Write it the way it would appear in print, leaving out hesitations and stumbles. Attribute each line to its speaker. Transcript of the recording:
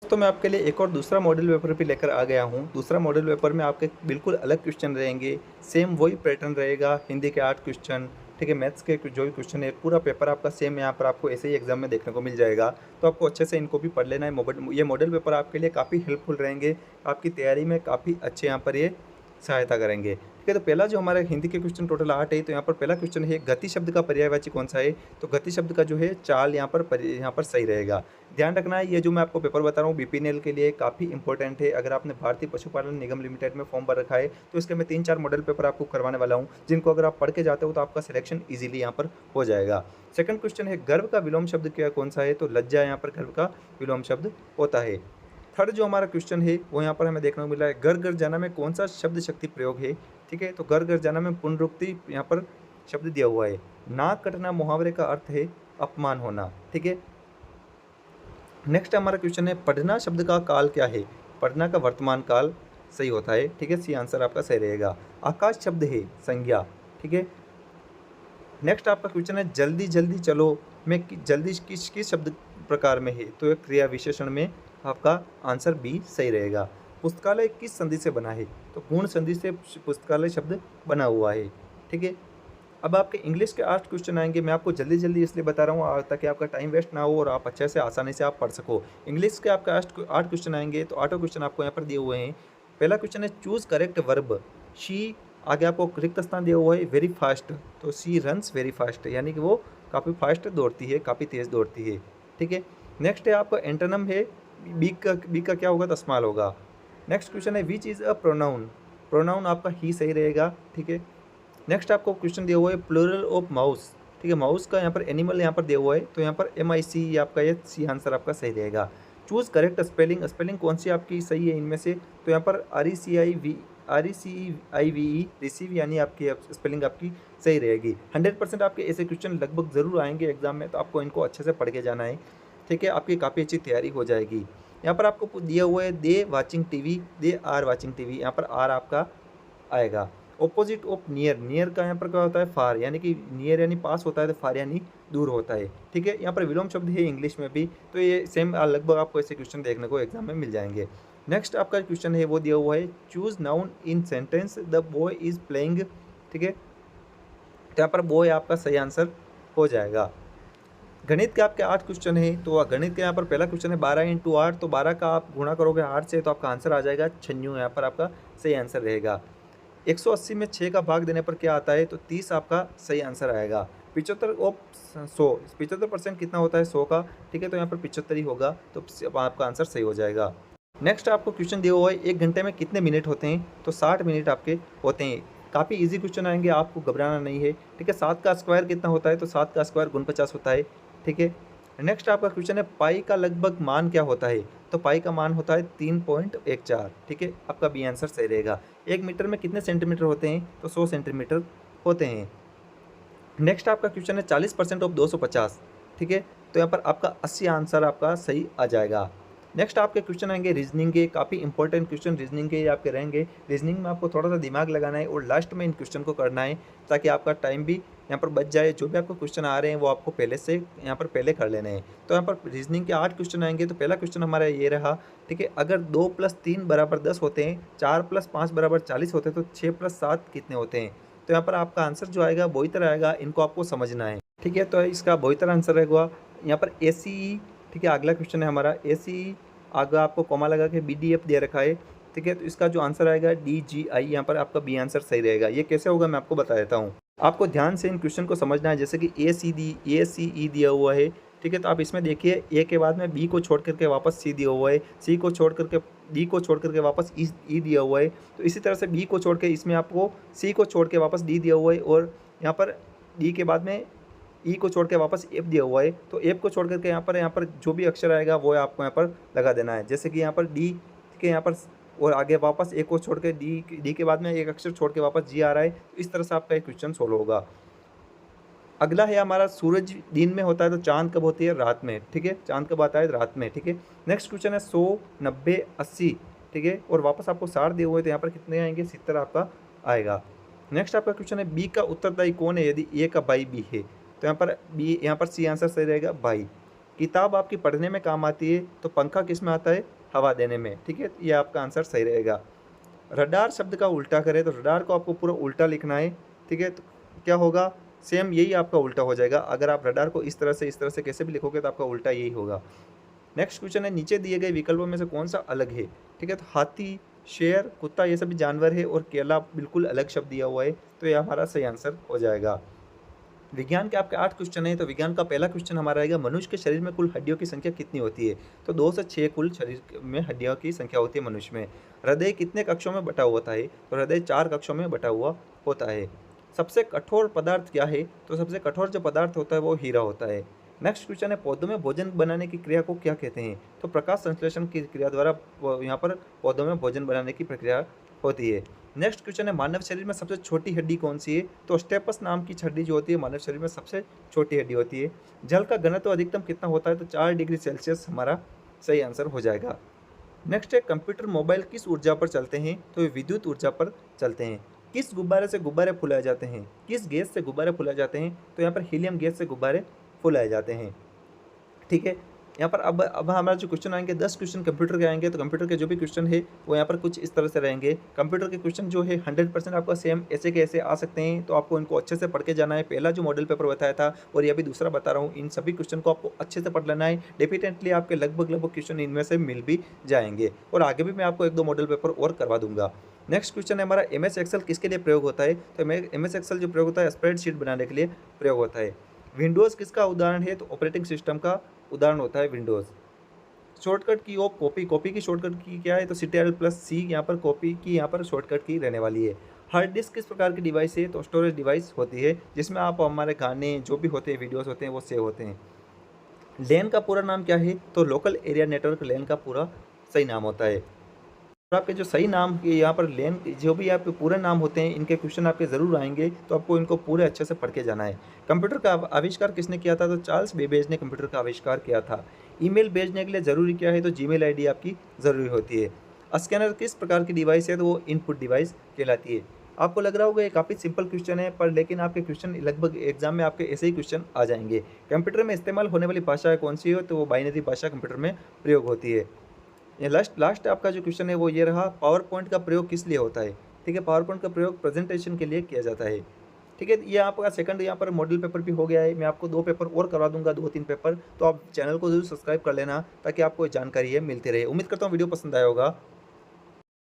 Speaker 1: तो मैं आपके लिए एक और दूसरा मॉडल पेपर भी लेकर आ गया हूँ। दूसरा मॉडल पेपर में आपके बिल्कुल अलग क्वेश्चन रहेंगे, सेम वही पैटर्न रहेगा, हिंदी के 8 क्वेश्चन, ठीक है, मैथ्स के जो भी क्वेश्चन है, पूरा पेपर आपका सेम यहाँ पर आपको ऐसे ही एग्जाम में देखने को मिल जाएगा। तो आपको अच्छे से इनको भी पढ़ लेना है। ये मॉडल पेपर आपके लिए काफ़ी हेल्पफुल रहेंगे, आपकी तैयारी में काफ़ी अच्छे यहाँ पर ये सहायता करेंगे। ठीक है, तो पहला जो हमारा हिंदी के क्वेश्चन टोटल 8 है, तो यहाँ पर पहला क्वेश्चन है गति शब्द का पर्यायवाची कौन सा है? तो गति शब्द का जो है चाल यहाँ पर सही रहेगा। ध्यान रखना है, ये जो मैं आपको पेपर बता रहा हूँ बीपीएनएल के लिए काफ़ी इंपॉर्टेंट है। अगर आपने भारतीय पशुपालन निगम लिमिटेड में फॉर्म भर रखा है, तो इसके मैं 3-4 मॉडल पेपर आपको करवाने वाला हूँ, जिनको अगर आप पढ़ के जाते हो तो आपका सिलेक्शन ईजिली यहाँ पर हो जाएगा। सेकंड क्वेश्चन है गर्व का विलोम शब्द क्या कौन सा है? तो लज्जा यहाँ पर गर्व का विलोम शब्द होता है। थर्ड जो हमारा क्वेश्चन है वो यहाँ पर हमें देखने को मिला है, घर घर जाना में कौन सा शब्द शक्ति प्रयोग है? ठीक है, तो घर घर जाना में पुनरुक्ति यहाँ पर शब्द दिया हुआ है। नाक कटना मुहावरे का अर्थ है अपमान होना। ठीक है, नेक्स्ट हमारा क्वेश्चन है पढ़ना शब्द का काल क्या है? पढ़ना का वर्तमान काल सही होता है। ठीक है, सी आंसर आपका सही रहेगा। आकाश शब्द है संज्ञा। ठीक है, नेक्स्ट आपका क्वेश्चन है जल्दी जल्दी चलो में जल्दी किस किस शब्द प्रकार में है? तो एक क्रिया विशेषण में आपका आंसर बी सही रहेगा। पुस्तकालय किस संधि से बना है? तो पूर्ण संधि से पुस्तकालय शब्द बना हुआ है। ठीक है, अब आपके इंग्लिश के 8 क्वेश्चन आएंगे। मैं आपको जल्दी जल्दी इसलिए बता रहा हूँ ताकि आपका टाइम वेस्ट ना हो और आप अच्छे से आसानी से आप पढ़ सको। इंग्लिश के आपका 8 क्वेश्चन आएंगे, तो 8 क्वेश्चन आपको यहाँ पर दिए हुए हैं। पहला क्वेश्चन है चूज़ करेक्ट वर्ब। शी, आगे आपको रिक्त स्थान दिया हुआ है वेरी फास्ट, तो सी रन्स वेरी फास्ट, यानी कि वो काफ़ी फास्ट दौड़ती है, काफ़ी तेज़ दौड़ती है। ठीक है, नेक्स्ट है आपका एंटोनिम है बी का क्या होगा? तो स्मॉल होगा। नेक्स्ट क्वेश्चन है which is a pronoun. Pronoun आपका ही सही रहेगा। ठीक है, नेक्स्ट आपको क्वेश्चन दिया हुआ है प्लूरल ऑफ माउस। ठीक है, माउस का यहाँ पर एनिमल यहाँ पर दिया हुआ है, तो यहाँ पर MIC ये आपका ये सी आंसर आपका सही रहेगा। चूज़ करेक्ट स्पेलिंग, स्पेलिंग कौन सी आपकी सही है इनमें से? तो यहाँ पर RECIVE रिसीव यानी आपकी स्पेलिंग आपकी सही रहेगी। 100% आपके ऐसे क्वेश्चन लगभग ज़रूर आएंगे एग्जाम में, तो आपको इनको अच्छे से पढ़ के जाना है। ठीक है, आपकी काफ़ी अच्छी तैयारी हो जाएगी। यहाँ पर आपको दिया हुआ है they watching TV, they are watching TV, यहाँ पर आर आपका आएगा। ऑपोजिट ऑफ नियर, नियर का यहाँ पर क्या होता है? फार, यानी कि नियर यानी पास होता है, तो फार यानी दूर होता है। ठीक है, यहाँ पर विलोम शब्द है इंग्लिश में भी, तो ये सेम लगभग आपको ऐसे क्वेश्चन देखने को एग्जाम में मिल जाएंगे। नेक्स्ट आपका क्वेश्चन है वो दिया हुआ है choose noun in sentence the boy is playing. ठीक है, तो यहाँ पर बॉय आपका सही आंसर हो जाएगा। गणित के आपके 8 क्वेश्चन है, तो गणित के यहाँ पर पहला क्वेश्चन है 12 × 8, तो 12 का आप गुणा करोगे 8 से, तो आपका आंसर आ जाएगा 96, यहाँ पर आपका सही आंसर रहेगा। 180 में 6 का भाग देने पर क्या आता है? तो 30 आपका सही आंसर आएगा। 75 ऑफ 100, 75% कितना होता है 100 का? ठीक है, तो यहाँ पर 75 ही होगा, तो आपका आंसर सही हो जाएगा। नेक्स्ट आपको क्वेश्चन दिया हुआ है 1 घंटे में कितने मिनट होते हैं? तो 60 मिनट आपके होते हैं। काफ़ी इजी क्वेश्चन आएंगे, आपको घबराना नहीं है। ठीक है, 7 का स्क्वायर कितना होता है? तो 7 का स्क्वायर 49 होता है। ठीक है, नेक्स्ट आपका क्वेश्चन है पाई का लगभग मान क्या होता है? तो पाई का मान होता है 3.14। ठीक है, आपका बी आंसर सही रहेगा। 1 मीटर में कितने सेंटीमीटर होते हैं? तो 100 सेंटीमीटर होते हैं। नेक्स्ट आपका क्वेश्चन है 40% ऑफ 250। ठीक है, तो यहाँ पर आपका 80 आंसर आपका सही आ जाएगा। नेक्स्ट आपके क्वेश्चन आएंगे रीजनिंग के, काफ़ी इंपॉर्टेंट क्वेश्चन रीजनिंग के आपके रहेंगे। रीजनिंग में आपको थोड़ा सा दिमाग लगाना है और लास्ट में इन क्वेश्चन को करना है, ताकि आपका टाइम भी यहाँ पर बच जाए। जो भी आपको क्वेश्चन आ रहे हैं वो आपको पहले से यहाँ पर पहले कर लेने हैं। तो यहाँ पर रीजनिंग के 8 क्वेश्चन आएंगे, तो पहला क्वेश्चन हमारा ये रहा। ठीक है, अगर 2 + 3 = 10 होते हैं, 4 + 5 = 40 होते हैं, तो 6 + 7 कितने होते हैं? तो यहाँ पर आपका आंसर जो आएगा बोईतर आएगा, इनको आपको समझना है। ठीक है, तो इसका बोईतर आंसर रहेगा यहाँ पर ACE। ठीक है, अगला क्वेश्चन है हमारा ACE, आगे आपको कॉमा लगा के BDF दे रखा है। ठीक है, तो इसका जो आंसर आएगा DGI, यहाँ पर आपका बी आंसर सही रहेगा। ये कैसे होगा मैं आपको बता देता हूँ। आपको ध्यान से इन क्वेश्चन को समझना है, जैसे कि ACE दिया हुआ है। ठीक है, तो आप इसमें देखिए ए के बाद में बी को छोड़ करके वापस सी दिया हुआ है, सी को छोड़ करके डी को छोड़ करके वापस ई दिया हुआ है। तो इसी तरह से बी को छोड़ के इसमें आपको सी को छोड़ के वापस डी दिया हुआ है, और यहाँ पर डी के बाद में ई को छोड़ के वापस एफ दिया हुआ है। तो एफ को छोड़ करके यहाँ पर जो भी अक्षर आएगा वो आपको यहाँ पर लगा देना है, जैसे कि यहाँ पर डी के यहाँ पर, और आगे वापस ए को छोड़ के डी के बाद में एक अक्षर छोड़ के वापस जी आ रहा है। तो इस तरह से आपका एक क्वेश्चन सोल्व होगा। अगला है हमारा सूरज दिन में होता है तो चांद कब होती है? रात में। ठीक है, चांद कब आता है? रात में। ठीक है, नेक्स्ट क्वेश्चन है 100, 90, 80। ठीक है, और वापस आपको 60 दिए हुए, तो यहाँ पर कितने आएंगे? 70 आपका आएगा। नेक्स्ट आपका क्वेश्चन है बी का उत्तरदायी कौन है यदि ए का बाई बी है? तो यहाँ पर बी, यहाँ पर सी आंसर सही रहेगा बाई। किताब आपकी पढ़ने में काम आती है, तो पंखा किस में आता है? हवा देने में, ठीक है? ये आपका आंसर सही रहेगा। रडार शब्द का उल्टा करें तो रडार को आपको पूरा उल्टा लिखना है, ठीक है? तो क्या होगा? सेम यही आपका उल्टा हो जाएगा। अगर आप रडार को इस तरह से कैसे भी लिखोगे तो आपका उल्टा यही होगा। नेक्स्ट क्वेश्चन है, नीचे दिए गए विकल्पों में से कौन-सा अलग है? ठीक है? तो हाथी, शेर, कुत्ता ये सभी जानवर है और केला बिल्कुल अलग शब्द दिया हुआ है, तो ये हमारा सही आंसर हो जाएगा। विज्ञान के आपके 8 क्वेश्चन हैं, तो विज्ञान का पहला क्वेश्चन हमारा आएगा, मनुष्य के शरीर में कुल हड्डियों की संख्या कितनी होती है? तो 2 से 6 कुल शरीर में हड्डियों की संख्या होती है मनुष्य में। हृदय कितने कक्षों में बँटा होता है? तो हृदय 4 कक्षों में बँटा हुआ होता है। सबसे कठोर पदार्थ क्या है? तो सबसे कठोर जो पदार्थ होता है वो हीरा होता है। नेक्स्ट क्वेश्चन है, पौधों में भोजन बनाने की क्रिया को क्या कहते हैं? तो प्रकाश संश्लेषण की क्रिया द्वारा यहाँ पर पौधों में भोजन बनाने की प्रक्रिया होती है। नेक्स्ट क्वेश्चन है, मानव शरीर में सबसे छोटी हड्डी कौन सी है? तो स्टेपस नाम की हड्डी जो होती है मानव शरीर में सबसे छोटी हड्डी होती है। जल का घनत्व अधिकतम कितना होता है? तो 4 डिग्री सेल्सियस हमारा सही आंसर हो जाएगा। नेक्स्ट है, कंप्यूटर मोबाइल किस ऊर्जा पर चलते हैं? तो ये विद्युत ऊर्जा पर चलते हैं। किस गुब्बारे से गुब्बारे फुलाए जाते हैं? किस गैस से गुब्बारे फुलाए जाते हैं? तो यहाँ पर हीलियम गैस से गुब्बारे फुलाए जाते हैं, ठीक है? यहाँ पर अब हमारा जो क्वेश्चन आएँगे 10 क्वेश्चन कंप्यूटर के आएँगे, तो कंप्यूटर के जो भी क्वेश्चन है वो यहाँ पर कुछ इस तरह से रहेंगे। कंप्यूटर के क्वेश्चन जो है 100% आपका सेम ऐसे के ऐसे आ सकते हैं, तो आपको इनको अच्छे से पढ़ के जाना है। पहला जो मॉडल पेपर बताया था और ये अभी दूसरा बता रहा हूँ, इन सभी क्वेश्चन को आपको अच्छे से पढ़ लेना है। डेफिनेटली आपके लगभग क्वेश्चन इनमें से मिल भी जाएँगे और आगे भी मैं आपको 1-2 मॉडल पेपर और करवा दूँगा। नेक्स्ट क्वेश्चन है हमारा, एमएस एक्सेल किसके लिए प्रयोग होता है? तो एमएस एक्सेल जो प्रयोग होता है स्प्रेडशीट बनाने के लिए प्रयोग होता है। विंडोज़ किसका उदाहरण है? तो ऑपरेटिंग सिस्टम का उदाहरण होता है विंडोज़। शॉर्टकट की ऑफ कॉपी, कॉपी की शॉर्टकट की क्या है? तो CTRL+C यहाँ पर कॉपी की यहाँ पर शॉर्टकट की रहने वाली है। हार्ड डिस्क किस प्रकार की डिवाइस है? तो स्टोरेज डिवाइस होती है जिसमें आप हमारे गाने जो भी होते हैं, वीडियोस होते हैं वो सेव होते हैं। लैन का पूरा नाम क्या है? तो लोकल एरिया नेटवर्क लैन का पूरा सही नाम होता है। और आपके जो सही नाम के यहाँ पर लेन जो भी आपके पूरे नाम होते हैं, इनके क्वेश्चन आपके ज़रूर आएंगे, तो आपको इनको पूरे अच्छे से पढ़ के जाना है। कंप्यूटर का आविष्कार किसने किया था? तो चार्ल्स बेबेज ने कंप्यूटर का आविष्कार किया था। ईमेल भेजने के लिए ज़रूरी क्या है? तो जीमेल आईडी आपकी ज़रूरी होती है। स्कैनर किस प्रकार की डिवाइस है? तो वो इनपुट डिवाइस कहलाती है। आपको लग रहा होगा ये काफ़ी सिंपल क्वेश्चन है, पर लेकिन आपके क्वेश्चन लगभग एग्जाम में आपके ऐसे ही क्वेश्चन आ जाएंगे। कंप्यूटर में इस्तेमाल होने वाली भाषा कौन सी है? तो वो बाइनरी भाषा कंप्यूटर में प्रयोग होती है। ये लास्ट लास्ट आपका जो क्वेश्चन है वो ये रहा, पावर पॉइंट का प्रयोग किस लिए होता है? ठीक है, पावर पॉइंट का प्रयोग प्रेजेंटेशन के लिए किया जाता है। ठीक है, ये आपका सेकंड यहाँ पर मॉडल पेपर भी हो गया है। मैं आपको 2 पेपर और करवा दूंगा, 2-3 पेपर, तो आप चैनल को ज़रूर सब्सक्राइब कर लेना ताकि आपको जानकारी है मिलती रहे। उम्मीद करता हूँ वीडियो पसंद आया होगा।